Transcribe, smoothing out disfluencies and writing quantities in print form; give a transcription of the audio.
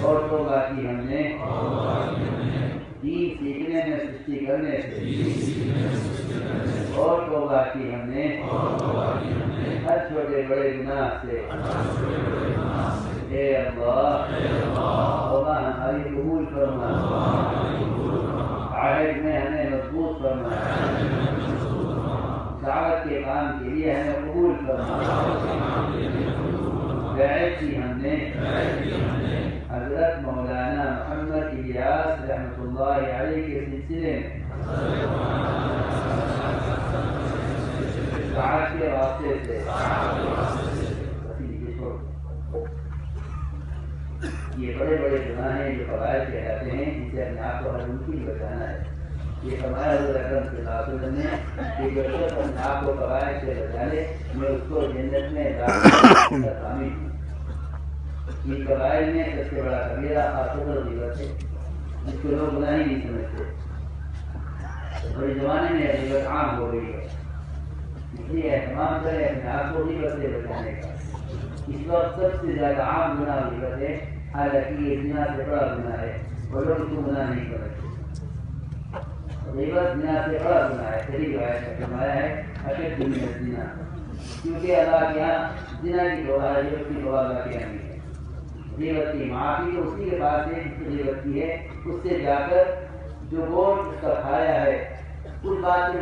اور توبہ کی ہم نے دین سیکھنے میں سستی کرنے سے، اور توبہ کی ہم نے ہر چھوٹے بڑے گناہ سے۔ اے اللہ توبہ ہماری قبول فرما، عہد میں ہمیں مضبوط فرما، دعوت کے کام کے لیے ہمیں قبول فرما۔ بیعت کی ہم نے حضرت مولانا محمد الیاس رحمۃ اللہ علیہ کے سلسلے میں دعوت کے واسطے سے یہ بڑے بڑے گناہ ہیں جو قواعد کہلاتے ہیں، جن سے اپنے آپ کو ہر ممکن بچانا ہے۔ یہ فرمایا حضور اکرم صلی اللہ علیہ وسلم نے کہ جو شخص اپنے آپ کو قواعد سے بچا لے میں اس کو جنت میں داخل شامل ہوں۔ ان قواعد میں سب سے بڑا کبیرہ خاص غیبت ہے، جس کو لوگ گناہ ہی نہیں سمجھتے۔ بڑے زمانے میں غیبت عام ہو گئی ہے، اس لیے اہتمام کریں اپنے آپ کو غیبت سے بچانے کا۔ اس وقت سب سے زیادہ عام گناہ غیبت ہے، حالانکہ یہ زنا سے بڑا گناہ ہے اور لوگ اس کو گناہ نہیں کرتے۔ غیبت زنا سے بڑا گناہ ہے، صحیح روایت میں فرمایا ہے اشد من الزنا، کیونکہ اللہ کے یہاں زنا کی توبہ ہے، غیبت کی توبہ اللہ کے یہاں نہیں ہے۔ غیبت کی معافی تو اسی کے پاس ہے جس کی غیبت کی ہے، اس سے جا کر جو گوشت اس کا کھایا ہے اس بات